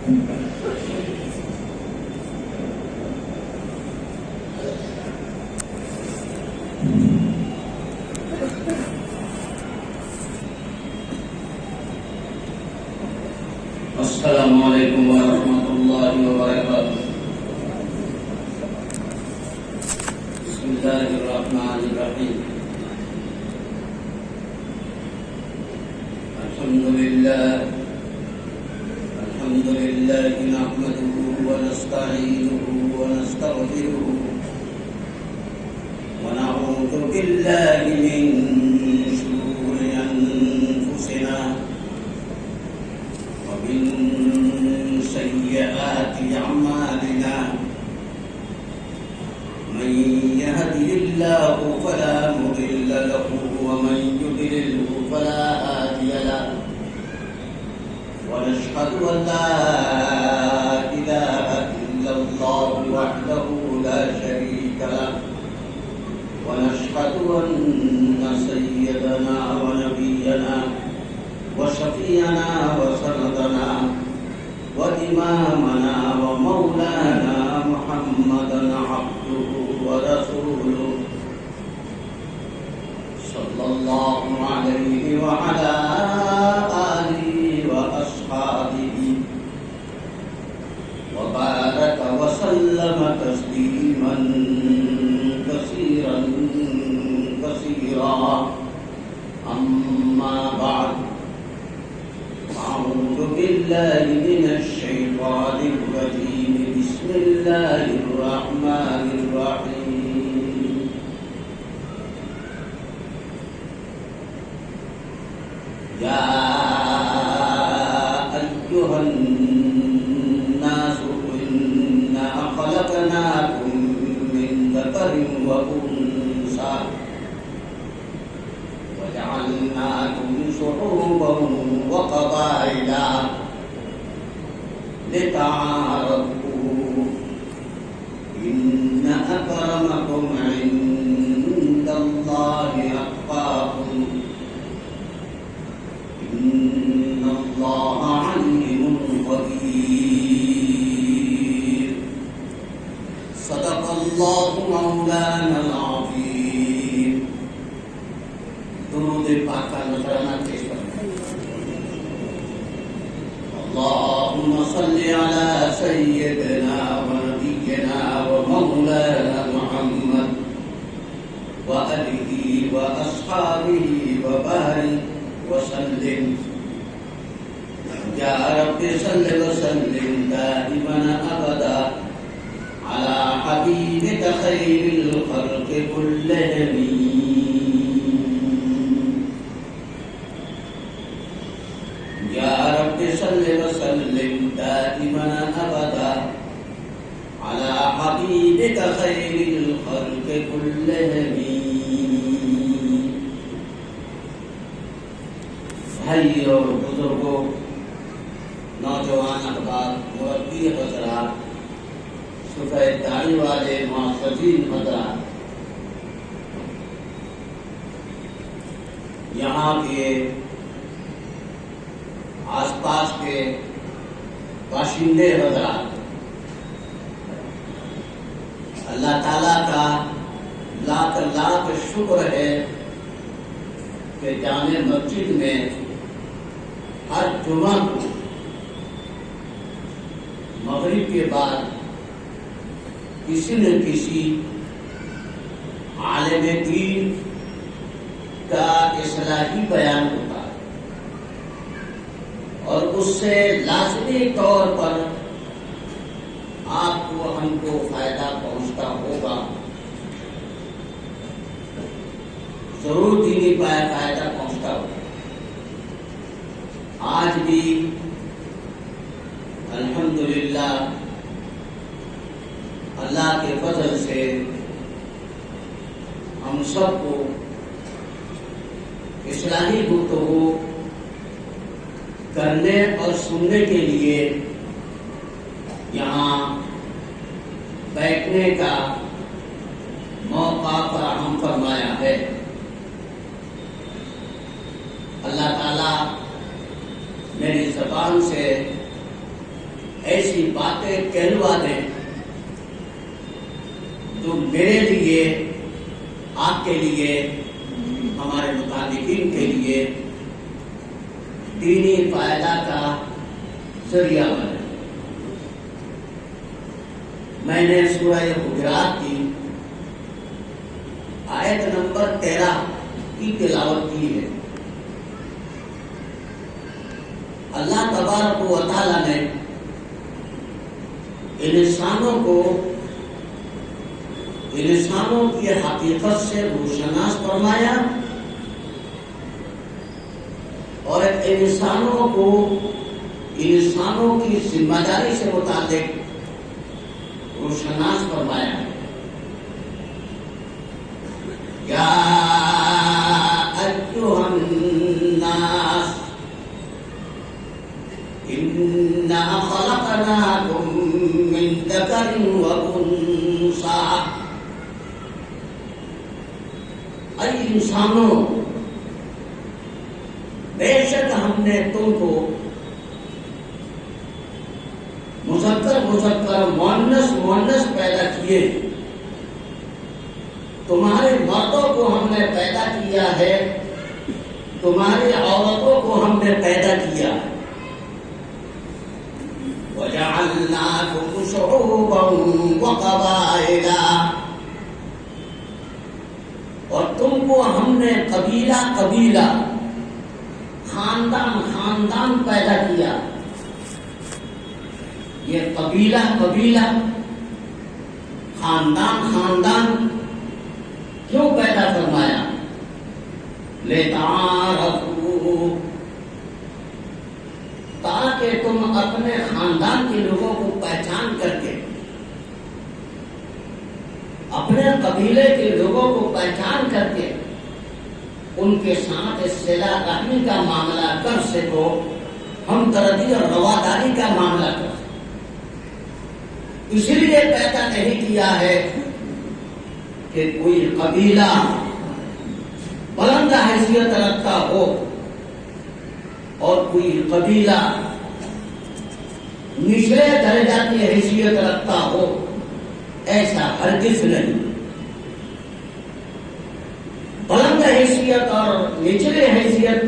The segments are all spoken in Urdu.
السلام علیکم ورحمۃ اللہ وبرکاتہ۔ بسم اللہ الرحمن الرحیم۔ الحمد للہ نحمده ونستعینه ونستغفره ونعوذ باللہ من شرور انفسنا ومن سيئات أعمالنا، من يهده الله فلا مضل له ومن يضلل فلا هادي له، ونشهد أن لا إله إلا الله وحده لا شريك له، ونشهد أن سيدنا ونبينا وشفيعنا وسندنا وإمامنا ومولانا محمدا عبده ورسوله صلى الله عليه وعلى آله وأصحابه وبارك وسلم تسليما كثيرا كثيرا، أما بعد، أعوذ بالله من الشيطان الرجيم، بسم الله الرحمن الرحيم۔ يا أيها الناس إنا خلقناكم من ذكر وأنثى وجعلناكم شعوبا وقبائل لتعارفوا، إن أكرمكم عند الله أتقاكم، إن الله عليم خبير۔ صدق الله مولانا العظيم۔ درود پاک کا نذرانہ پیش کریں۔ اللهم صل على سيدنا ونبينا ومولانا محمد وآله وأصحابه وبارك وسلم، يا رب صل وسلم دائما أبدا على حبيبك خير الخلق كلهم، يا رب صل وسلم دائما أبدا على حبيبك خير الخلق كلهم۔ بھائی اور بزرگوں، نوجوان احباب، مربی حضرات، سفید داڑھی والے معززین حضرات، یہاں کے آس پاس کے باشندے حضرات، اللہ تعالیٰ کا لاکھ لاکھ شکر ہے کہ جامع مسجد میں ہر جمعہ کو مغرب کے بعد کسی نہ کسی عالم دین کا اصلاحی بیان ہوتا ہے، اور اس سے لازمی طور پر آپ کو ہم کو فائدہ پہنچتا ہوگا، ضرور دینی فائدہ پہنچتا ہوگا۔ آج بھی الحمدللہ اللہ کے فضل سے ہم سب کو اصلاحی گفتگو کرنے اور سننے کے لیے یہاں بیٹھنے کا موقع فراہم فرمایا ہے۔ اللہ تعالیٰ میری زبان سے ایسی باتیں کہلوا دیں جو میرے لیے، آپ کے لیے، ہمارے متعلقین کے لیے دینی فائدہ کا ذریعہ بنے۔ میں نے سورہ حجرات کی آیت نمبر 13 کی تلاوت کی ہے۔ اللہ تبارک و تعالیٰ نے انسانوں کی حقیقت سے روشناس فرمایا اور انسانوں کی ذمہ داری سے متعلق روشناس فرمایا۔ یا ایھا الناس انا خلقناکم من ذکر وانثی، اے انسانوں، بے شک ہم نے تم کو مذکر مؤنث پیدا کیے، تمہارے مردوں کو ہم نے پیدا کیا ہے، تمہاری عورتوں کو ہم نے پیدا کیا ہے۔ وَجَعَلْنَاكُمْ شُعُوبًا وَقَبَائِلَ، اور تم کو ہم نے قبیلہ خاندان پیدا کیا۔ یہ قبیلہ خاندان کیوں پیدا فرمایا؟ لِتَعَارَفُوا، تاکہ تم اپنے خاندان کے لوگوں کو پہچان کر کے، اپنے قبیلے کے لوگوں کو پہچان کر کے ان کے ساتھ صلہ رحمی کا معاملہ کر سکو، ہمدردی اور رواداری کا معاملہ کر سکو۔ اسی لیے پیدا نہیں کیا ہے کہ کوئی قبیلہ بلند حیثیت رکھتا ہو اور کوئی قبیلہ نچلے درجہ کی حیثیت رکھتا ہو، ایسا ہرگز نہیں۔ بلند حیثیت اور نچلے حیثیت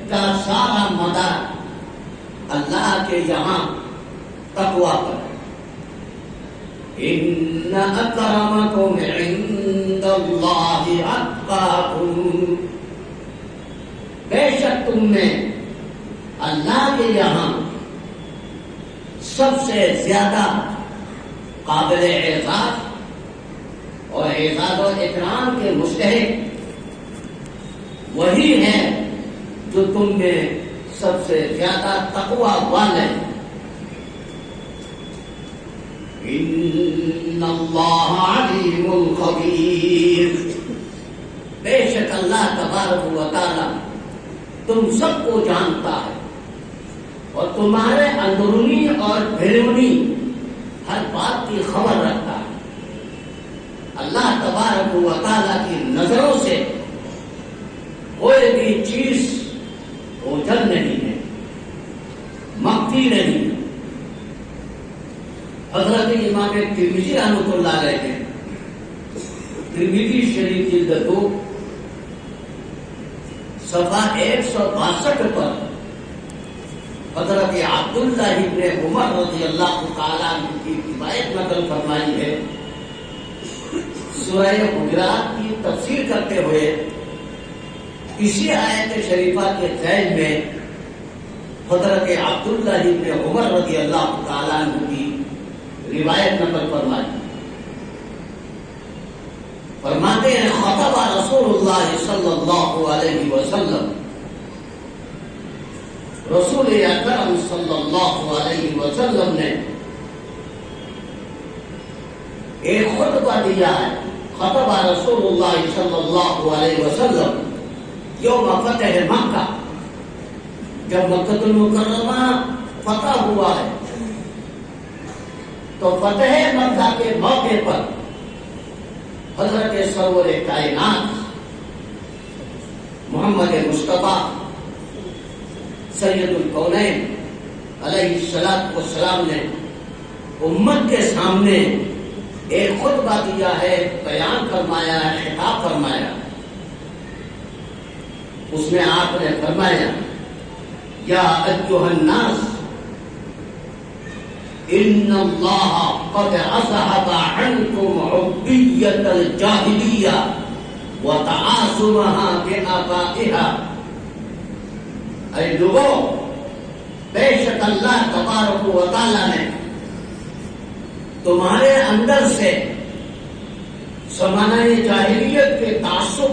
کا سارا مدار اللہ کے یہاں تقویٰ پر۔ ان اکرمکم عند اللہ اتقاکم، بے شک تم میں اللہ کے یہاں سب سے زیادہ قابل اعزاز اور اعزاز و اکرام کے مستحق وہی ہے جو تم میں سب سے زیادہ تقویٰ والے۔ ان اللہ علیم خبیر، بے شک اللہ تبارک و تعالی تم سب کو جانتا ہے اور تمہارے اندرونی اور بیرونی ہر بات کی خبر رکھتا ہے۔ اللہ تبارک و تعالی کی نظروں سے کوئی بھی چیز اوجھل نہیں ہے، مخفی نہیں ہے۔ حضرت امام ترمذی رحمۃ اللہ علیہ نے ترمذی شریف جلد 2 صفحہ 162 پر حضرت عبداللہ ابن عمر رضی اللہ تعالیٰ عنہ کی روایت نقل فرمائی ہے۔ سورہ حجرات کی تفسیر کرتے ہوئے اسی آیت شریفہ کے ذیل میں حضرت عبداللہ ابن عمر رضی اللہ تعالیٰ عنہ کی روایت نقل فرمائی، فرماتے ہیں خطب رسول اللہ صلی اللہ علیہ وسلم، رسول اکرم صلی اللہ علیہ وسلم نے ایک خطبہ دیا ہے۔ خطب رسول اللہ صلی اللہ علیہ وسلم یوم فتح مکہ، جب مکہ المکرمہ فتح ہوا ہے تو فتح مکہ کے موقع پر حضرت سرور کائنات محمد مصطفیٰ سید الکونین علیہ السلام نے امت کے سامنے ایک خطبہ دیا ہے، بیان فرمایا ہے، خطاب فرمایا۔ اس میں آپ نے فرمایا یا ایھا الناس ان اللہ قد اذهب عنکم عبیۃ الجاہلیہ وتعاظمها بآبائها۔ اے لوگوں، بے شک اللہ تبارک و تعالی نے تمہارے اندر سے زمانہ جاہلیت کے تعصب،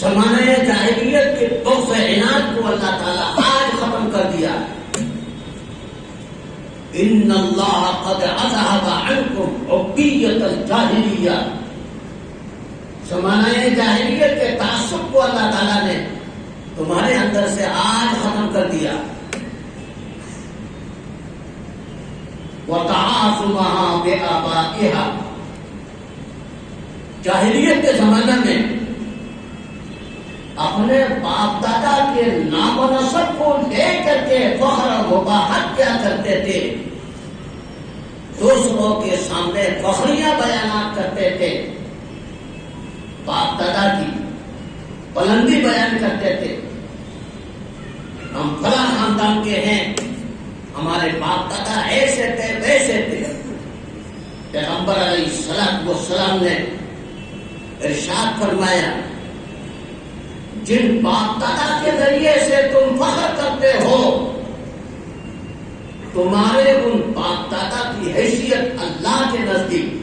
زمانہ جاہلیت کے بغض عناد کو اللہ تعالیٰ آج ختم کر دیا ہے۔ ان اللہ قد اذهب عنکم عبیۃ الجاہلیہ، زمانہ جاہلیت کے تعصب کو اللہ تعالیٰ نے تمہارے اندر سے آج ختم کر دیا۔ وَتَعَاظُمَهَا بِآبَائِهَا، جاہلیت کے زمانہ میں اپنے باپ دادا کے نام و نسب کو لے کر کے فخر و مباحت کیا کرتے تھے، دوسروں کے سامنے فخریاں بیانات کرتے تھے، باپ دادا کی بلندی بیان کرتے تھے۔ ہم فلاں خاندان کے ہیں، ہمارے باپ دادا ایسے تھے ویسے تھے۔ پیغمبر علیہ السلام نے ارشاد فرمایا جن باپ دادا کے ذریعے سے تم فخر کرتے ہو، تمہارے ان باپ دادا کی حیثیت اللہ کے نزدیک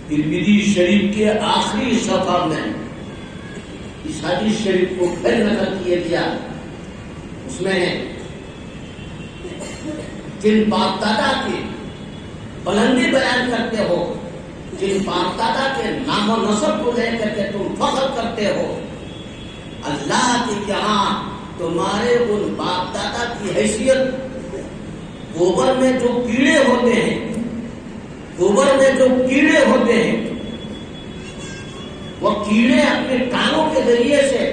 ترمذی شریف کے آخری صفحہ میں اس حدیث شریف کو پھر نقل کیا گیا، اس میں جن باپ دادا کی بلندی بیان کرتے ہو، جن باپ دادا کے نام و نسب کو لے کر کے تم فخر کرتے ہو، اللہ کے یہاں تمہارے ان باپ دادا کی حیثیت گوبر میں جو کیڑے ہوتے ہیں، گوبر میں جو کیڑے ہوتے ہیں، وہ کیڑے اپنے ٹانگوں کے ذریعے سے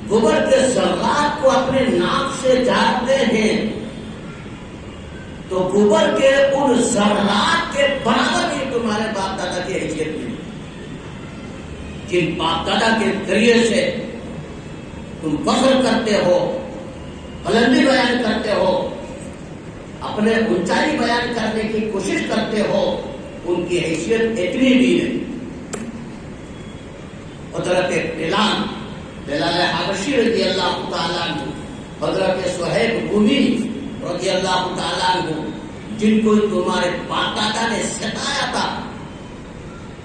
گوبر کے ذرات کو اپنے ناک سے جھاڑتے ہیں، تو گوبر کے ان ذرات کے برابر ہی تمہارے باپ دادا کی حیثیت میں، جن باپ دادا کے ذریعے سے تم فخر کرتے ہو، بلندی بیان کرتے ہو، اپنے اونچائی بیان کرنے کی کوشش کرتے ہو، ان کی حیثیت اتنی بھی نہیں۔ حضرت بلال حبشی رضی اللہ تعالیٰ عنہ، حضرت صہیب رومی رضی اللہ تعالیٰ عنہ، جن کو تمہارے باپ دادا نے ستایا تھا،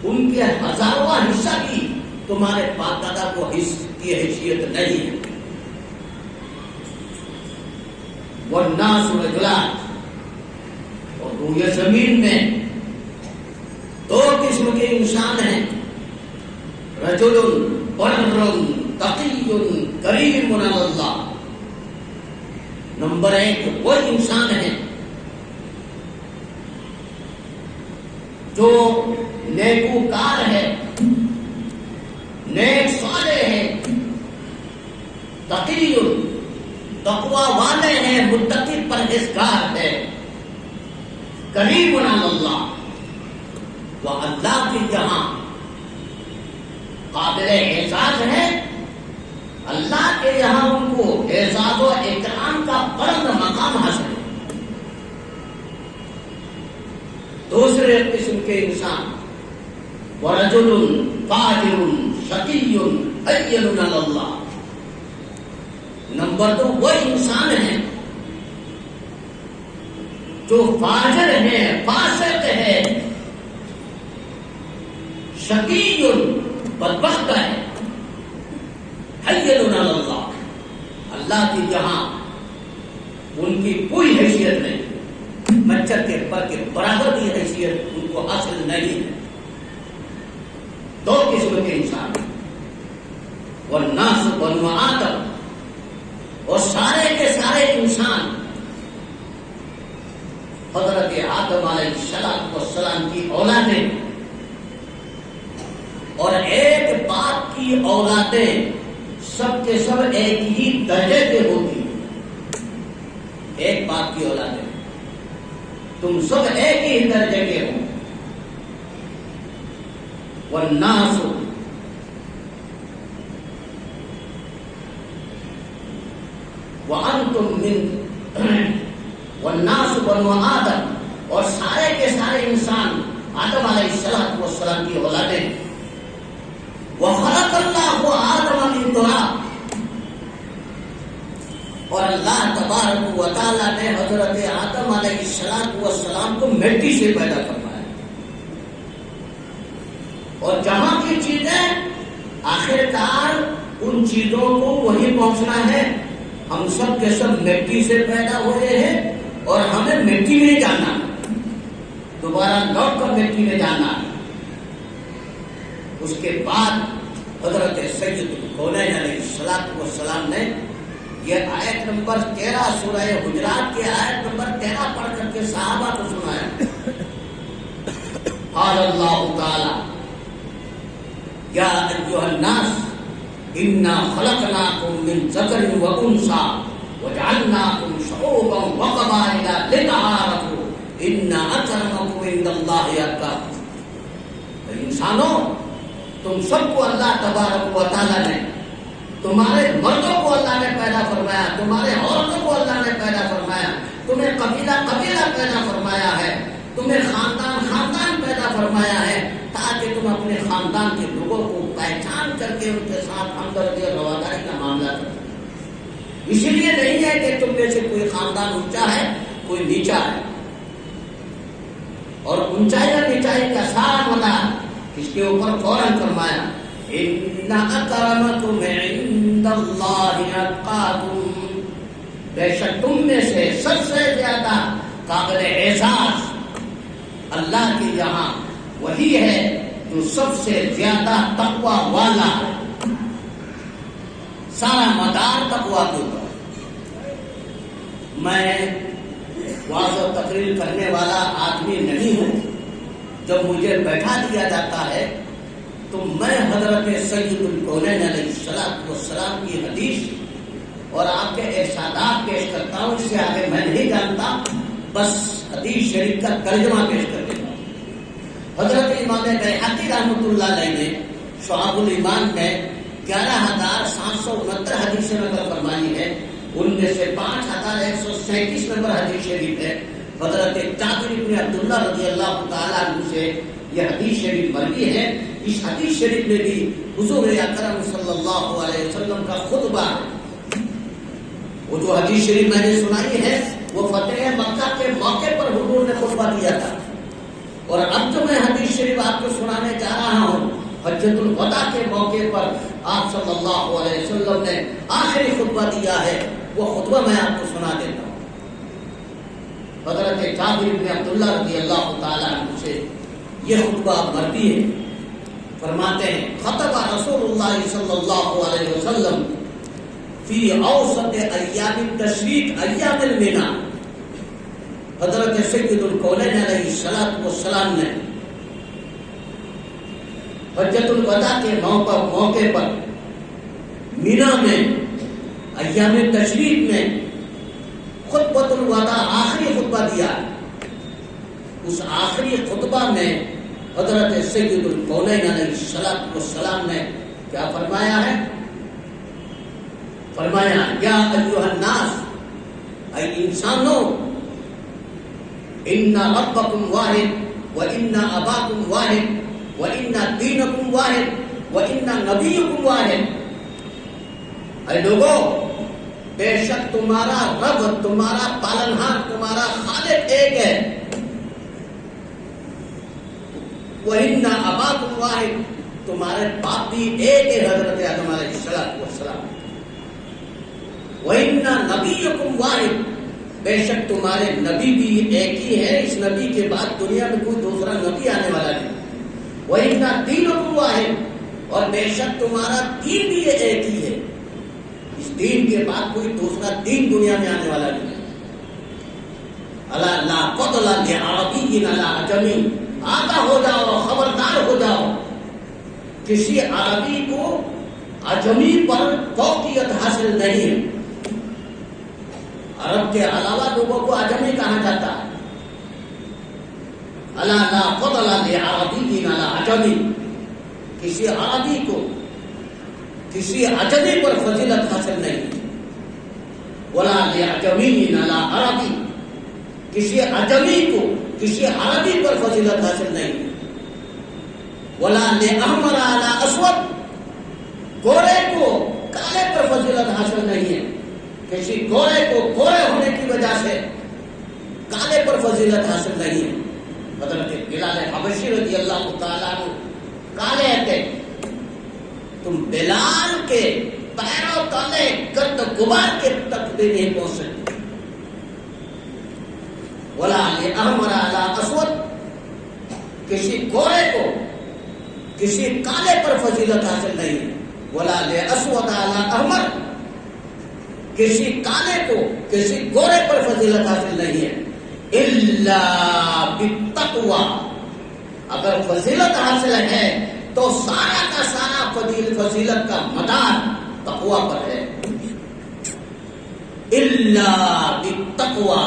ان کے ہزارواں حصہ بھی تمہارے باپ دادا کو کی حیثیت نہیں ہے۔ والناس رجلان، اور روئے زمین میں دو قسم کے انسان ہیں، رجل بر تقی کریم علی اللہ۔ نمبر ایک وہ انسان ہے جو نیکوکار ہے، نیک صالح ہے، تقی تقوی والے ہیں، متقی پرہیزگار ہے، کریم علی اللہ، وہ اللہ کے یہاں قابل اعزاز ہے، اللہ کے یہاں ان کو اعزاز و اکرام کا بلند مقام حاصل ہے۔ دوسرے قسم کے انسان ورجل فاجر شقی حین علی اللہ۔ نمبر دو وہ انسان ہے جو فاجر ہے، فاسق ہے، شقی بدبخت ہے، حین علی اللہ، اللہ کی جہاں ان کی کوئی حیثیت نہیں، مچھر کے پر کے برابر کی حیثیت ان کو حاصل نہیں ہے۔ دو قسم کے انسان، والناس بنو آدم، اور سارے کے سارے انسان حضرت آدم علیہ السلام کی اولادیں، اور ایک باپ کی اولادیں سب کے سب ایک ہی درجے کے ہوتی ہیں. ایک باپ کی اولادیں تم سب ایک ہی درجے کے ہو. والناس وانتم من والناس بنو آدم، اور سارے کے سارے انسان آدم علیہ السلام کی اولادیں. وخلق اللہ آدم من تراب، اور اللہ تبارک و تعالیٰ نے حضرت آدم علیہ السلام کو مٹی سے پیدا فرمایا. اور جہاں کی چیزیں آخرکار ان چیزوں کو وہی پہنچنا ہے. ہم سب کے سب مٹی سے پیدا ہوئے ہیں اور ہمیں مٹی میں جانا ہے، دوبارہ لوٹ کر مٹی میں جانا ہے. اس کے بعد حضرت سید الکونین علیہ السلام نے یہ آیت نمبر 13 سورہ حجرات کی آیت نمبر 13 پڑھ کر کے صحابہ کو سنایا. قال اللہ تعالی یا ایھا الناس انا خلقناکم من ذکر و انثی وجعلناکم شعوبا وقبائل لتعارفوا ان اکرمکم عند اللہ اتقاکم. انسانوں، تم سب کو اللہ تبارک و تعالیٰ نے، تمہارے مردوں کو اللہ نے پیدا فرمایا، تمہارے عورتوں کو اللہ نے پیدا فرمایا، تمہیں قبیلہ قبیلہ پیدا فرمایا ہے، تمہیں خاندان خاندان پیدا فرمایا ہے، تاکہ تم اپنے خاندان کے لوگوں کو پہچان کر کے ان کے ساتھ ہمدردی اور رواداری کا معاملہ کرو. اسی لیے نہیں ہے کہ تم میں سے کوئی خاندان اونچا ہے کوئی نیچا ہے، اور اونچائی اور نیچائی کا سارا مدار اس کے اوپر فوراً فرمایا ان اکرمکم عند اللہ اتقاکم، بے شک تم میں سے سب سے زیادہ قابل اعزاز اللہ کے یہاں وہی ہے جو سب سے زیادہ تقوی والا ہے. سارا مدار تقوی کے اوپر. میں واضح و تقریر کرنے والا آدمی نہیں ہوں. جب مجھے بیٹھا دیا جاتا ہے تو میں حضرت سید الکونین علیہ السلام کی حدیث اور آپ کے ارشادات پیش کرتا ہوں. اس سے آگے میں نہیں جانتا، بس حدیث شریف کا ترجمہ پیش کر دیتا ہوں. حضرت امام بیہقی رحمۃ اللہ علیہ نے شعب الایمان میں 11,769 حدیثیں نقل فرمائی ہے. ان میں سے 5,137 نمبر حدیث شریف ہے. حضرت جابر بن عبداللہ رضی اللہ تعالیٰ عنہ سے یہ حدیث شریف مروی ہے. اس حدیث شریف میں بھی حضور اکرم صلی اللہ علیہ وسلم کا خطبہ ہے. وہ جو حدیث شریف میں نے سنائی ہے وہ فتح مکہ کے موقع پر حضور نے خطبہ دیا تھا. اور اب جو میں حدیث شریف آپ کو سنانے جا رہا ہوں حجۃ الوداع کے موقع پر آپ صلی اللہ علیہ وسلم نے آخری خطبہ دیا ہے. وہ خطبہ میں آپ کو سنا دیتا ہوں. حضرت جابر بن عبداللہ رضی اللہ تعالیٰ عنہ سے یہ خطبہ مروی ہے. فرماتے ہیں خطب رسول اللہ صلی اللہ علیہ وسلم فی اوسط ایام التشریق ایام المنا. حضرت سید الکونین علیہ السلام نے حجۃ الوداع کے موقع پر مینا میں ایام تشریق میں خطبۃ الوداع آخری خطبہ دیا. اس آخری خطبہ میں حضرت سید الکونین علیہ السلام نے کیا فرمایا ہے؟ فرمایا یا ایھا الناس، اے انسانوں، ان ربکم واحد وان اباکم واحد وان دینکم واحد وان نبیکم واحد. اے لوگوں، بے شک تمہارا رب، تمہارا پالنہار، تمہارا خالق ایک ہے. وَإِنَّ أَبَاكُمْ وَاحِدٌ، تمہارے باپ بھی ایک ہے، حضرت آدم علیہ السلام. وَإِنَّ نَبِيَّكُمْ وَاحِدٌ، بے شک تمہارے نبی بھی ایک ہی ہے. اس نبی کے بعد دنیا میں کوئی دوسرا نبی آنے والا نہیں. وَإِنَّ دِينَكُمْ وَاحِدٌ، اور بے شک تمہارا دین بھی ایک ہی ہے. اس دین کے بعد کوئی دوسرا دین دنیا میں آنے والا نہیں. الا لا فضل لعربی علی عجمی، آگاہ ہو جاؤ، خبردار ہو جاؤ کسی عربی کو عجمی پر فوقیت حاصل نہیں ہے. عرب کے علاوہ لوگوں کو عجمی کہا جاتا ہے. الا لا فضل لعربی علی عجمی، کسی عربی کو کسی عجمی پر فضیلت حاصل نہیں. ولا لعجمی علی عربی، کسی عجمی کو کسی عربی پر فضیلت حاصل نہیں. ولا لأحمر علی اسود، گورے کو کالے پر فضیلت حاصل نہیں ہے. کسی گورے کو گورے ہونے کی وجہ سے کالے پر فضیلت حاصل نہیں ہے. حضرت بلال حبشی رضی اللہ تعالیٰ عنہ کالے تھے، تم بلال کے پیروں تلے گرد غبار کے تک بھی نہیں پہنچ سکتے. ولا لأحمر علی اسود، کسی گورے کو کسی کالے پر فضیلت حاصل نہیں ہے. ولا لأسود علی احمر، کسی کالے کو کسی گورے پر فضیلت حاصل نہیں ہے. الا بالتقوی، اگر فضیلت حاصل ہے تو سارا کا سارا فضیلت کا مدار تقوی پر ہے. الا بالتقوی،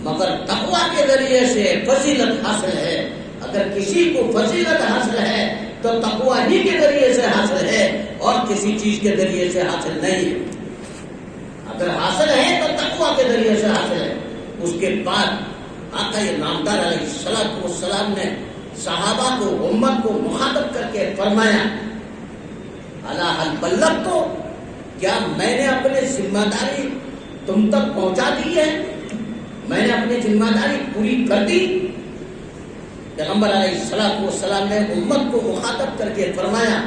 مگر تقوی کے ذریعے سے فضیلت حاصل ہے. اگر کسی کو فضیلت حاصل ہے تو تقوی ہی کے ذریعے سے حاصل ہے اور کسی چیز کے ذریعے سے حاصل نہیں ہے. اگر حاصل ہے تو تقوی کے ذریعے سے حاصل ہے. اس کے بعد آقا نامدار علیہ الصلوۃ والسلام نے صحابہ کو امت کو مخاطب کر کے فرمایا الا هل بلغت، کیا میں نے اپنی ذمہ داری تم تک پہنچا دی ہے؟ میں نے اپنی ذمہ داری پوری کر دی؟ پیغمبر علیہ الصلوۃ والسلام نے امت کو مخاطب کر کے فرمایا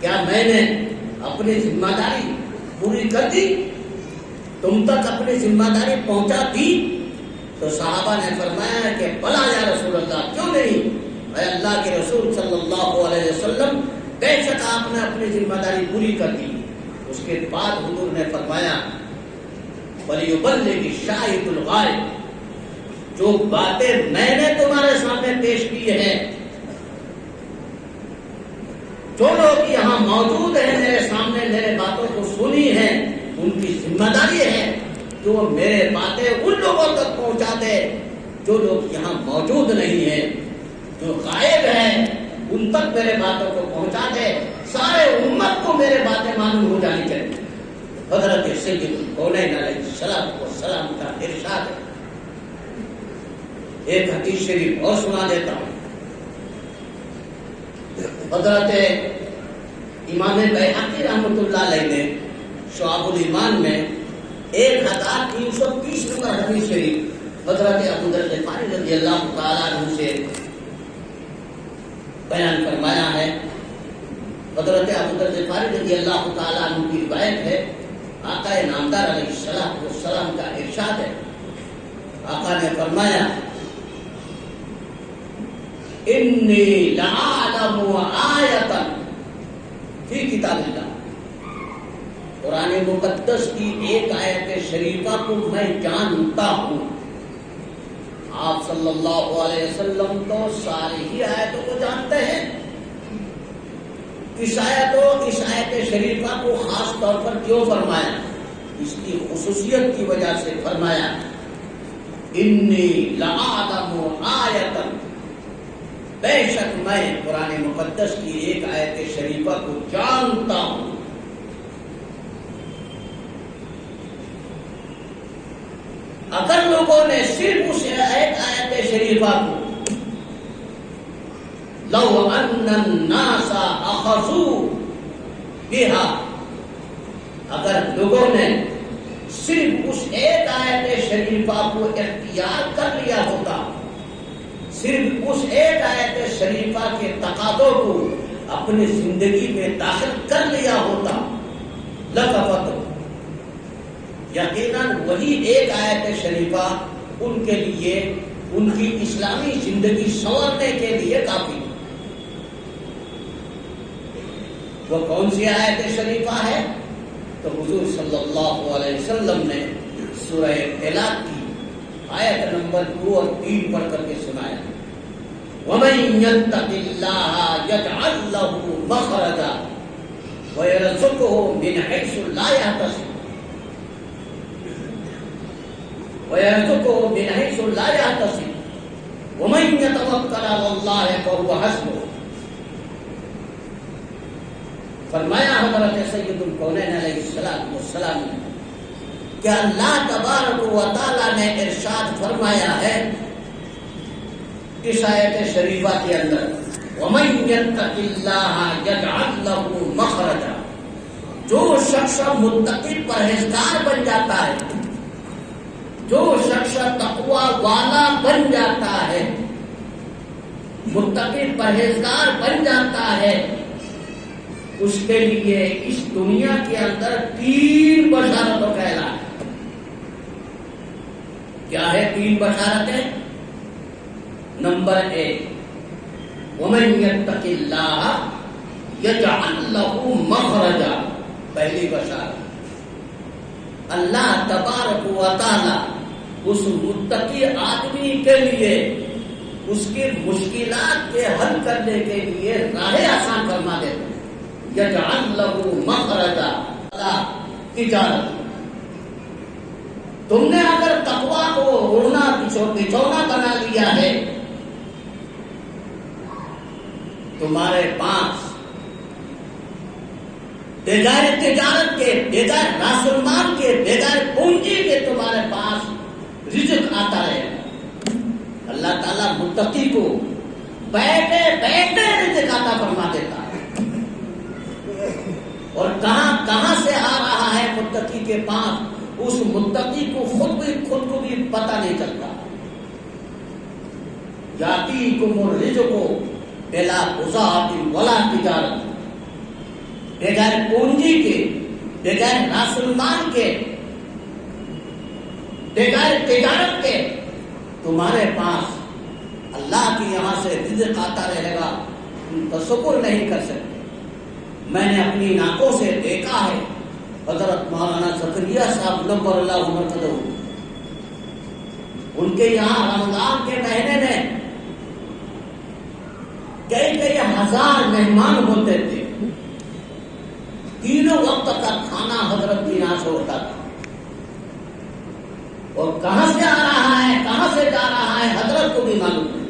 کیا میں نے اپنی ذمہ داری پوری کر دی؟ تم تک اپنی ذمہ داری پہنچا دی؟ تو صحابہ نے فرمایا کہ بلا یا رسول اللہ، کیوں نہیں اے اللہ کے رسول صلی اللہ علیہ وسلم، بے شک آپ نے اپنی ذمہ داری پوری کر دی. اس کے بعد حضور نے فرمایا وَلْيُبَلِّغِ الشَّاهِدُ الْغَائِبَ، جو باتیں میں نے تمہارے سامنے پیش کی ہیں، جو لوگ یہاں موجود ہیں میرے سامنے میرے باتوں کو سنی ہیں، ان کی ذمہ داری ہے کہ وہ میرے باتیں ان لوگوں تک پہنچا دے جو لوگ یہاں موجود نہیں ہیں، جو غائب ہیں ان تک میرے باتوں کو پہنچا دے. سارے امت کو میرے باتیں معلوم ہو جانی چاہیے. حضرت سید الکونین علیہ الصلوۃ والسلام کا ارشاد ہے. ایک حدیث شریف اور سنا دیتا ہوں. حضرت امام بیہقی رحمۃ اللہ علیہ نے شعب الایمان میں 1330 نمبر حدیث شریف حضرت ابو ذر غفاری رضی اللہ تعالیٰ عنہ سے بیان فرمایا ہے. حضرت ابو ذر غفاری رضی اللہ تعالیٰ عنہ کی روایت ہے. آقا نامدار علیہ الصلوۃ والسلام کا ارشاد ہے. آقا نے فرمایا انی لأعلم آیۃ فی کتاب اللہ، قرآن مقدس کی ایک آیت شریفہ کو میں جانتا ہوں. آپ صلی اللہ علیہ وسلم تو ساری ہی آیتوں کو جانتے ہیں. اس آیت شریفہ کو خاص طور پر کیوں فرمایا؟ اس کی خصوصیت کی وجہ سے فرمایا انی لأعلم آیۃ، بے شک میں قرآن مقدس کی ایک آیت شریفہ کو جانتا ہوں. اگر لوگوں نے صرف اس ایک آیت شریفہ کو لو ان الناس اخذوا بها، اگر لوگوں نے صرف اس ایک آیت شریفہ کو اختیار کر لیا ہوتا، صرف اس ایک آیت شریفہ کے تقاضوں کو اپنی زندگی میں داخل کر لیا ہوتا، لکفت، یقیناً وہی ایک آیت شریفہ ان کے لیے ان کی اسلامی زندگی سنورنے کے لیے کافی. وہ کون سی آیت شریفہ ہے؟ تو حضور صلی اللہ علیہ وسلم نے سورہ طلاق کی آیت نمبر 2 اور 3 پڑھ کر کے سنایا. وَمَن يَتَّقِ اللَّهَ يَجْعَل لَّهُ مَخْرَجًا وَيَرْزُقْهُ مِنْ حَيْثُ لَا يَحْتَسِبُ وَمَن يَتَوَكَّلْ عَلَى اللَّهِ فَهُوَ حَسْبُهُ. فرمایا حضرت سید الکونین علیہ السلام نے کہ اللہ تبارک و تعالی نے ارشاد فرمایا ہے اس آیت شریفہ کے اندر وَمَن يَتَّقِ اللَّهَ يَجْعَل لَّهُ مَخْرَجًا. جو شخص متقی پرہیزگار بن جاتا ہے، جو شخص تقوی والا بن جاتا ہے، متقی پرہیزگار بن جاتا ہے، اس کے لیے اس دنیا کے اندر 3 بشارتوں کا اعلان. کیا ہے 3 بشارتیں؟ نمبر 1 وَمَن يَتَّقِ اللَّهَ يَجْعَل لَّهُ مَخْرَجًا. پہلی بشارت، اللہ تبارک و تعالی اس متقی آدمی کے لیے اس کی مشکلات کے حل کرنے کے لیے راہیں آسان فرما دیتے ہیں. یجعل لہ مخرجا. تجارت، تم نے اگر تقویٰ کو اڑنا بچھونا بنا لیا ہے، تمہارے پاس بغیر تجارت کے، بغیر راس المال کے، بغیر پونجی کے تمہارے پاس رزق آتا رہے. اللہ تعالیٰ متقی کو بیٹھے بیٹھے رزق عطا فرما دیتا ہے. اور کہاں سے آ رہا ہے متقی کے پاس، اس متقی کو خود کو بھی پتہ نہیں چلتا. یاتیکم الرزق بلا بضاعۃ ولا تجارت. بغیر پونجی کے، بغیر راس المال کے، بغیر تجارت کے تمہارے پاس اللہ کے یہاں سے رزق آتا رہے گا، تم تصور نہیں کر سکتے. میں نے اپنی آنکھوں سے دیکھا ہے حضرت مولانا زکریا صاحب نور اللہ مرقدہ، ان کے یہاں رمضان کے مہینے میں کئی ہزار مہمان ہوتے تھے. 3 وقت کا کھانا حضرت کے یہاں سے ہوتا تھا. اور کہاں سے آ رہا ہے، کہاں سے جا رہا ہے، حضرت کو بھی معلوم نہیں.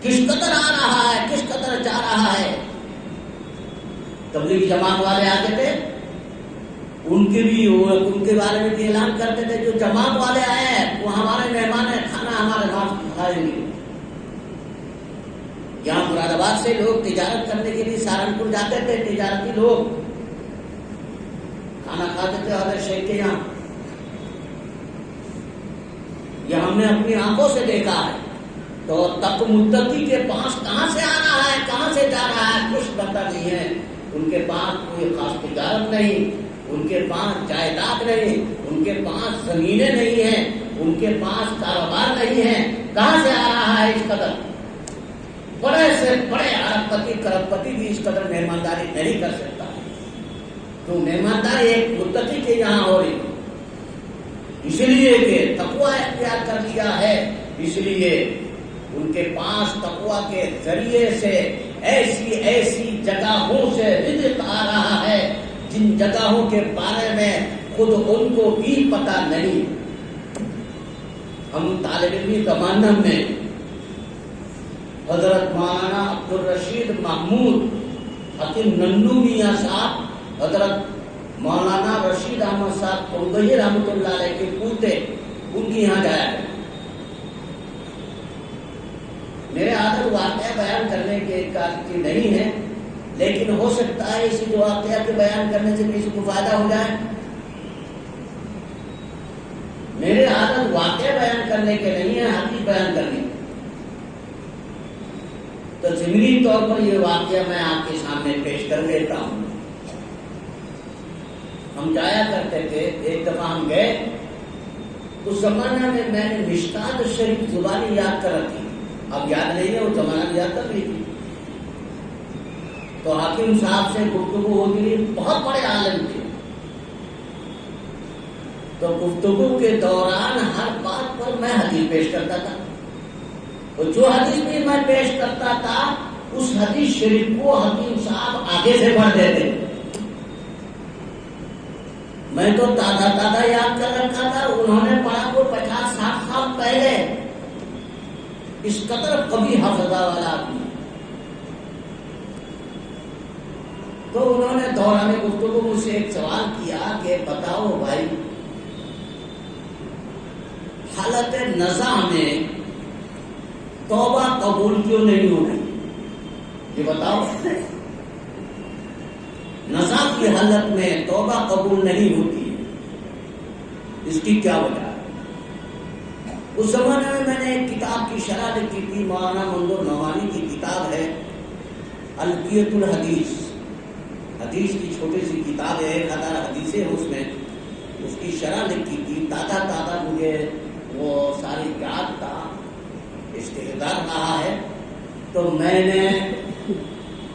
کس قدر آ رہا ہے، کس قدر جا رہا ہے. تبلیغ جماعت والے آتے تھے، ان کے بارے میں بھی اعلان کرتے تھے جو جماعت والے آئے ہیں وہ ہمارے مہمان ہیں، کھانا ہمارے ہاتھ کھائیں گے. یہاں مراد آباد سے لوگ تجارت کرنے کے لیے سہارنپور جاتے تھے، تجارتی لوگ کھانا کھاتے تھے حضرت شیخ کے یہاں. یہ ہم نے اپنی آنکھوں سے دیکھا ہے. تو تک متقی کے پاس کہاں سے آ رہا ہے، کہاں سے جا رہا ہے، کچھ پتہ نہیں ہے. ان کے پاس کوئی خاص تجارت نہیں، ان کے پاس جائیداد نہیں، ان کے پاس زمینیں نہیں ہیں، ان کے پاس کاروبار نہیں ہے. کہاں سے آ رہا ہے اس قدر؟ بڑے سے بڑے ارب پتی کرب پتی بھی اس قدر مہمانداری نہیں کر سکتا. تو مہمانداری ایک متقی کے یہاں ہو رہی، اس لیے کہ تقویٰ اختیار کر لیا ہے، اس لیے ان کے پاس تقویٰ کے ذریعے سے ایسی جگہوں سے رزق آ رہا ہے جن جگہوں کے بارے میں خود ان کو بھی پتہ نہیں. ہم طالب علمی کمانڈم میں حضرت مولانا عبدالرشید محمود حکیم نندو میاں صاحب، حضرت مولانا رشید احمد صاحب کنگئی رحمۃ اللہ علیہ کے پوتے، ان کی یہاں جایا ہے. میرے عادت واقعہ بیان کرنے کے کی نہیں ہے، لیکن ہو سکتا ہے اسی جو واقعہ کے بیان کرنے سے کسی کو فائدہ ہو جائے. میرے عادت واقعہ بیان کرنے کے نہیں ہے، حقیقت بیان کرنے. تو ضمنی طور پر یہ واقعہ میں آپ کے سامنے پیش کر دیتا ہوں. ہم جایا کرتے تھے، ایک دفعہ ہم گئے، اس زمانہ میں نے مشکات شریف زبانی یاد کر رکھی. اب یاد نہیں ہے، وہ زمانہ یاد کر لی تھی. تو حاکم صاحب سے گفتگو ہوتی رہی، بہت بڑے عالم تھے. تو گفتگو کے دوران ہر بات پر میں حدیث پیش کرتا تھا. تو جو حدیث بھی میں پیش کرتا تھا اس حدیث شریف کو حکیم صاحب آگے سے پڑھ دیتے. میں تو تازہ یاد کر رکھا تھا، انہوں نے پڑھا وہ 50-60 سال پہلے. اس قدر کبھی حافظہ والا آدمی. تو انہوں نے دوران گفتگو مجھ سے ایک سوال کیا کہ بتاؤ بھائی، حالت نزع میں توبہ قبول کیوں نہیں ہوگی؟ یہ بتاؤ، نزع کی حالت میں توبہ قبول نہیں ہوتی ہے، اس کی کیا وجہ ہے؟ اس زمانے میں نے ایک کتاب کی شرح لکھی تھی، مولانا منظور نعمانی کی کتاب ہے الفیۃ الحدیث. حدیث کی چھوٹی سی کتاب ہے، 1000 حدیثیں اس میں، اس کی شرح لکھی تھی. تازہ مجھے وہ ساری یاد تھا، استحضار رہا ہے. تو میں نے،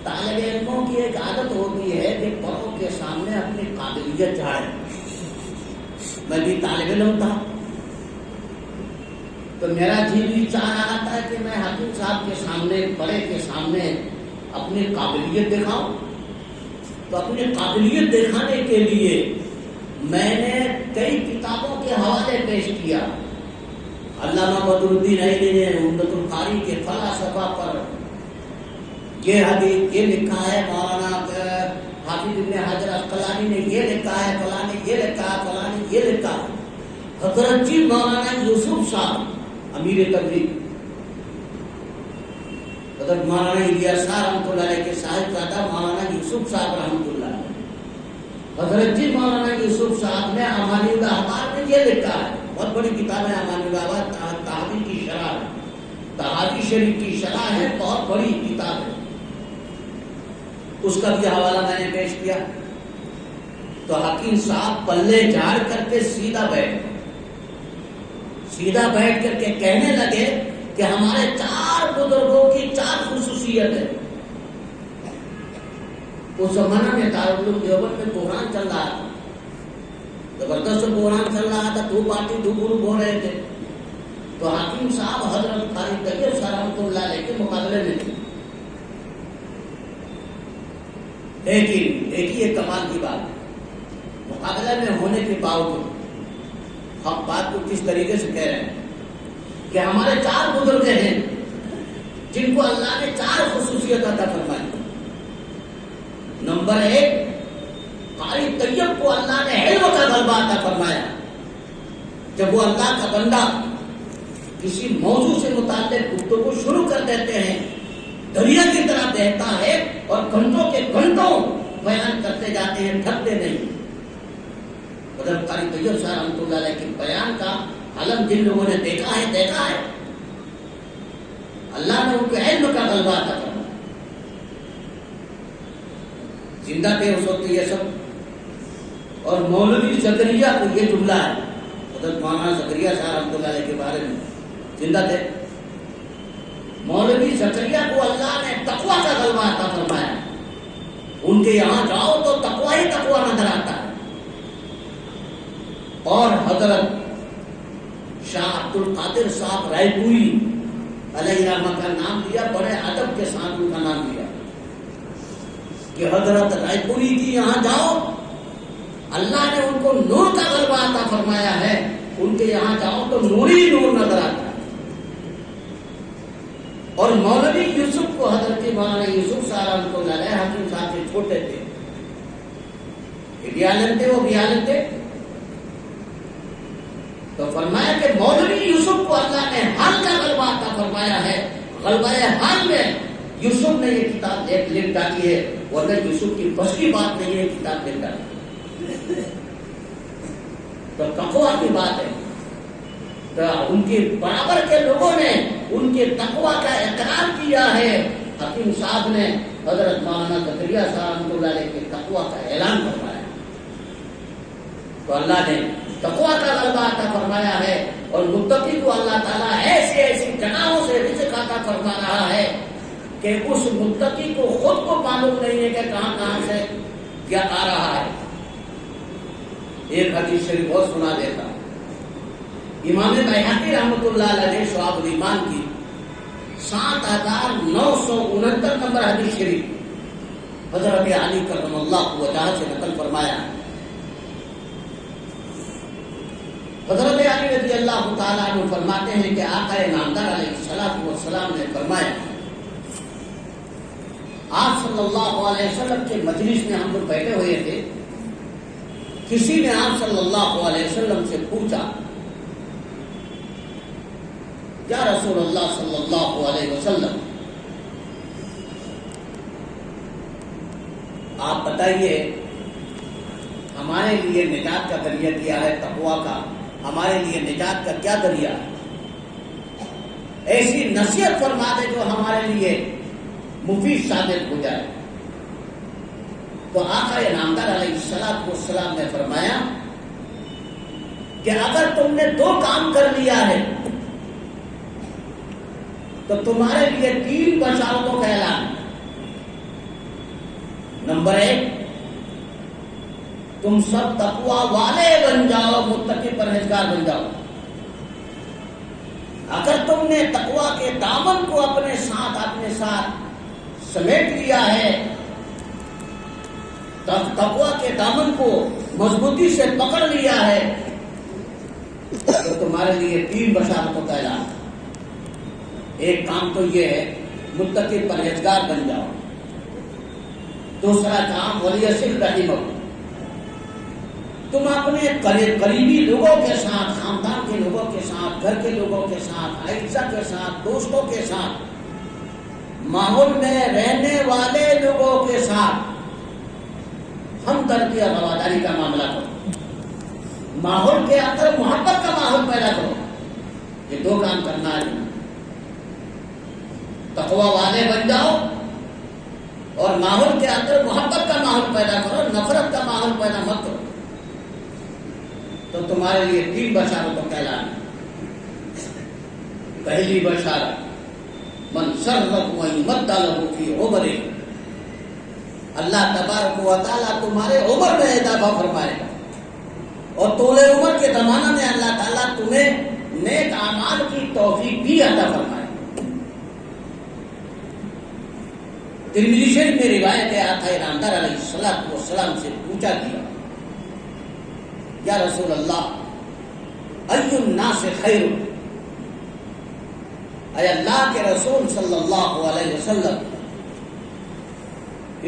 طالب علموں کی ایک عادت ہوتی ہے کہ بڑوں کے سامنے اپنی قابلیت جھاڑے. میں بھی طالب علم تھا تو میرا جی بھی چاہ رہا تھا کہ میں حکیم صاحب کے سامنے، بڑے کے سامنے اپنی قابلیت دکھاؤں. تو اپنی قابلیت دکھانے کے لیے میں نے کئی کتابوں کے حوالے پیش کیا. علامہ بدر الدین عینی نے عمدۃ القاری کے فلاں صفحہ پر یہ حدیث یہ لکھا ہے، مولانا حافظ ابن حجر عسقلانی نے یہ لکھا ہے، فلاں نے یہ لکھا ہے، فلاں نے یہ لکھا ہے. حضرت جی مولانا یوسف صاحب امیر تبلیغ، حضرت مولانا الیاس رحمۃ اللہ علیہ کے صاحبزادہ مولانا یوسف صاحب رحمۃ اللہ علیہ، حضرت جی مولانا یوسف صاحب نے امانی الاحبار میں یہ لکھا ہے. بہت بڑی کتاب ہے امانی الاحبار، تحاوی کی شرح ہے، تحاوی شریف کی شرح ہے، بہت بڑی کتاب ہے. اس کا بھی حوالہ میں نے پیش کیا. تو حکیم صاحب پلے جھاڑ کر کے سیدھا بیٹھ کر کے کہنے لگے کہ ہمارے 4 بزرگوں کی 4 خصوصیت ہے. اس زمانہ میں دارالعلوم دیوبند میں بحران چل رہا تھا، زبردست بحران چل رہا تھا، 2 پارٹی 2 گروپ ہو رہے تھے. تو حکیم صاحب حضرت قاری طیب صاحب رحمۃ اللہ علیہ کے مقابلے میں تھے. لیکن دیکھیے کمال کی بات، مقابلہ میں ہونے کے باوجود ہم بات کو کس طریقے سے کہہ رہے ہیں کہ ہمارے 4 بزرگ ہیں جن کو اللہ نے 4 خصوصیت عطا فرمائی. نمبر 1، قاری طیب کو اللہ نے علم کا غلبہ عطا فرمایا. جب وہ اللہ کا بندہ کسی موضوع سے متعلق گفتگو شروع کر دیتے ہیں، دریا کی طرح بہتا ہے اور گھنٹوں کے گھنٹوں بیان کرتے جاتے ہیں، تھکتے نہیں. حضرت قاری طیب صاحب رحمۃ اللہ علیہ کے بیان کا علم جن لوگوں نے دیکھا ہے، اللہ نے ان کے علم کا غلبہ عطا فرمایا. زندہ تھے اس وقت یہ سب. اور مولوی زکریا کو یہ جملہ ہے، حضرت مولانا زکریا صاحب رحمۃ اللہ علیہ کے بارے میں، زندہ تھے. مولوی زکریا کو اللہ نے تقویٰ کا غلبہ عطا فرمایا. ان کے یہاں جاؤ تو تقویٰ ہی تقویٰ نظر آتا ہے. اور حضرت شاہ عبد القادر صاحب رائے پوری علیہ رحمہ کا نام لیا، بڑے ادب کے ساتھ ان کا نام لیا کہ حضرت رائے پوری کی یہاں جاؤ، اللہ نے ان کو نور کا غلبہ عطا فرمایا ہے. ان کے یہاں جاؤ تو نوری نور نظر آتا ہے. اور مولوی یوسف کو حضرت مولانا یوسف صاحب رحمۃ اللہ علیہ حکیم صاحب سے چھوٹے تھے، یہ بھی عالم تھے، وہ بھی عالم تھے. تو فرمایا کہ مولوی یوسف کو اللہ نے حال کا غلبہ عطا فرمایا ہے. غلبہ حال میں یوسف نے یہ کتاب لکھ ڈالی ہے، ورنہ یوسف کی بس کی بات نہیں ہے کتاب لکھ ڈالی. تو تقویٰ کی بات ہے. تو ان کے برابر کے لوگوں نے ان کے تقویٰ کا اقرار کیا ہے. حکیم صاحب نے حضرت مولانا زکریا صاحب رحمۃ اللہ علیہ کے تقویٰ کا اعلان فرمایا. تو اللہ نے تقویٰ کا غلبہ عطا فرمایا ہے. اور متقی کو اللہ تعالیٰ ایسی ایسی جگہوں سے رزق عطا فرما رہا ہے کہ اس متقی کو خود کو معلوم نہیں ہے کہ کہاں سے کیا آ رہا ہے. ایک حدیث شریف بہت سنا دیتا. امام بیہقی رحمۃ اللہ علیہ شعب الایمان کی 7969 نمبر حدیث شریف حضرت علی کرم اللہ وجہ سے نقل فرمایا. حضرت علی رضی اللہ تعالیٰ عنہ فرماتے ہیں کہ آقا نامدار علیہ السلام نے فرمایا، آپ صلی اللہ علیہ وسلم کے مجلس میں ہم لوگ بیٹھے ہوئے تھے. کسی نے آپ صلی اللہ علیہ وسلم سے پوچھا، یا رسول اللہ صلی اللہ علیہ وسلم، آپ بتائیے ہمارے لیے نجات کا ذریعہ کیا ہے؟ تقویٰ کا ہمارے لیے نجات کا کیا ذریعہ ہے؟ ایسی نصیحت فرما دے جو ہمارے لیے مفید ثابت ہو جائے. تو آقا نامدار علیہ السلام نے فرمایا کہ اگر تم نے 2 کام کر لیا ہے تو تمہارے لیے 3 بشارتوں کا اعلان. نمبر 1، تم سب تقوی والے بن جاؤ، متقی پرہیزگار بن جاؤ. اگر تم نے تقوی کے دامن کو اپنے ساتھ سمیٹ لیا ہے، تقوی کے دامن کو مضبوطی سے پکڑ لیا ہے، تو تمہارے لیے 3 بشارتوں کا اعلان. ایک کام تو یہ ہے متقی پرہیزگار بن جاؤ. دوسرا کام ولی صلہ رحم، تم اپنے قریبی لوگوں کے ساتھ، خاندان کے لوگوں کے ساتھ، گھر کے لوگوں کے ساتھ، اعزا کے ساتھ، دوستوں کے ساتھ، ماحول میں رہنے والے لوگوں کے ساتھ ہمدردی اور رواداری کا معاملہ کرو. ماحول کے اندر محبت کا ماحول پیدا کرو. یہ 2 کام کرنا ہے. تقوی والے بن جاؤ اور ماحول کے اندر محبت کا ماحول پیدا کرو، نفرت کا ماحول پیدا مت کرو. تو تمہارے لیے 3 بشارتوں کا اعلان. پہلی بشارت، من سرہ ان یمد لہ فی عمرہ، اللہ تبارک و تعالیٰ تمہارے عمر میں اضافہ فرمائے گا، اور طول عمر کے زمانہ میں اللہ تعالیٰ تمہیں نیک اعمال کی توفیق بھی عطا فرمائے. ترمذی شریف میں روایت ہے، آقا نامدار علیہ السلام سے پوچھا گیا، یا رسول اللہ ای الناس خیر، اے اللہ کے رسول صلی اللہ علیہ وسلم،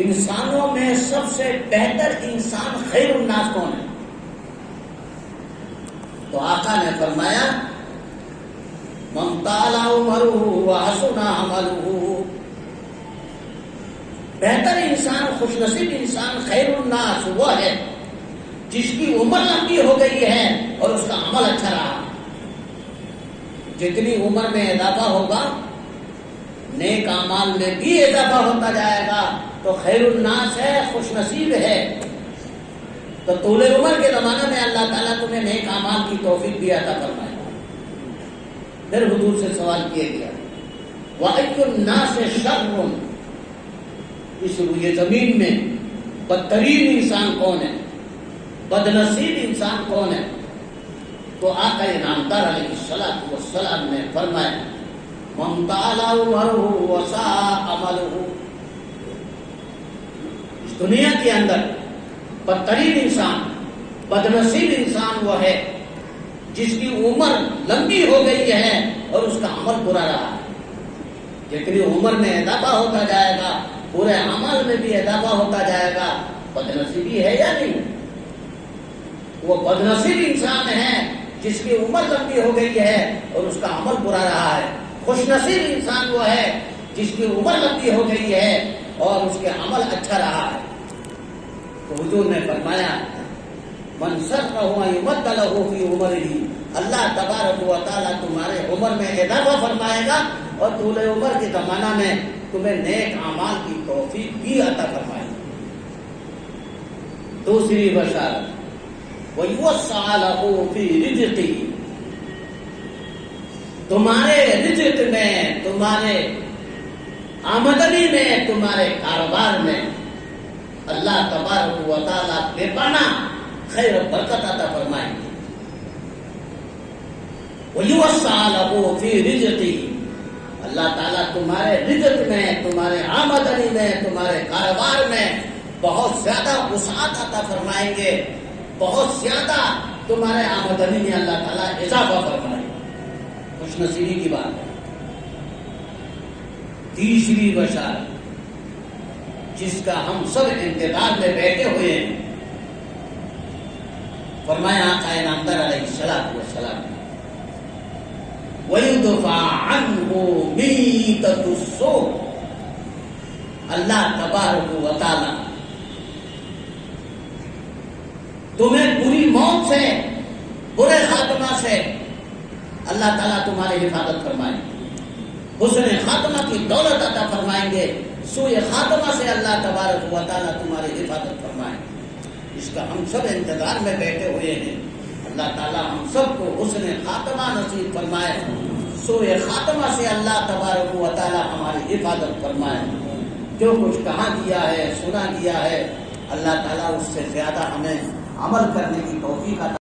انسانوں میں سب سے بہتر انسان خیر الناس کون ہے؟ تو آقا نے فرمایا، من طال عمرہ وحسن عملہ، بہتر انسان، خوش نصیب انسان، خیر الناس وہ ہے جس کی عمر لمبی ہو گئی ہے اور اس کا عمل اچھا رہا. جتنی عمر میں اضافہ ہوگا نیک اعمال میں بھی اضافہ ہوتا جائے گا تو خیر الناس ہے، خوش نصیب ہے. تو طول عمر کے زمانے میں اللہ تعالیٰ تمہیں نیک اعمال کی توفیق بھی عطا فرمائے گا. پھر حضور سے سوال کیا گیا، وَأَيُّ النَّاسِ شَرٌّ، اس روئے زمین میں بدترین انسان کون ہے، بدنصیب انسان کون ہے؟ تو آقا نامدار علیہ السلام نے فرمایا، من طال عمرہ وساء عملہ، اس دنیا کے اندر بدترین انسان، بدنصیب انسان وہ ہے جس کی عمر لمبی ہو گئی ہے اور اس کا عمل برا رہا ہے. جتنی عمر میں اضافہ ہوتا جائے گا پورے عمل میں بھی اضافہ ہوتا جائے گا. بدنصیبی ہے یا نہیں؟ وہ بدنصیب انسان ہے جس کی عمر لمبی ہو گئی ہے اور اس کا عمل برا رہا ہے. خوش نصیب انسان وہ ہے جس کی عمر لمبی ہو گئی ہے اور اس کے عمل اچھا رہا ہے. تو حضور نے فرمایا، من سرہ ان یمد لہ فی عمرہ، اللہ تبارک و تعالیٰ تمہارے عمر میں اضافہ فرمائے گا اور طول عمر کے زمانہ میں تمہیں نیک اعمال کی توفیق بھی عطا فرمائے گا. دوسری بشارت، وَيُوَسَّعَ لَهُ فِي رِزْقِهِ، تمہارے رزق میں، تمہارے آمدنی میں، تمہارے کاروبار میں اللہ تبارک و تعالیٰ بے پناہ خیر و برکت عطا فرمائیں گے. وَيُوَسَّعَ لَهُ فِي رِزْقِهِ، اللہ تعالیٰ تمہارے رزق میں، تمہارے آمدنی میں، تمہارے کاروبار میں بہت زیادہ وسعت عطا فرمائیں گے، بہت زیادہ تمہارے آمدنی میں اللہ تعالیٰ اضافہ فرمائیں گے۔ خوش نصیبی کی بات ہے۔ تیسری بشارت جس کا ہم سب انتظار میں بیٹھے ہوئے ہیں، فرمایا آقا نامدار علیہ الصلوۃ والسلام وَيُدْفَعْ عَنْهُ مِيتَةُ السُّوءِ، اللہ تبارک و تعالی تمہیں بری موت سے، برے خاتمہ سے اللہ تعالیٰ تمہاری حفاظت فرمائیں گے، حسن خاتمہ کی دولت عطا فرمائیں گے، سوء خاتمہ سے اللہ تبارک و تعالیٰ تمہاری حفاظت فرمائیں گے۔ اس کا ہم سب انتظار میں بیٹھے ہوئے ہیں۔ اللہ تعالیٰ ہم سب کو حسن خاتمہ نصیب فرمائے، سوء خاتمہ سے اللہ تبارک و تعالیٰ ہماری حفاظت فرمائے۔ جو کچھ کہا گیا ہے، سنا گیا ہے، اللہ تعالیٰ اس سے زیادہ ہمیں عمل کرنے کی توفیق عطا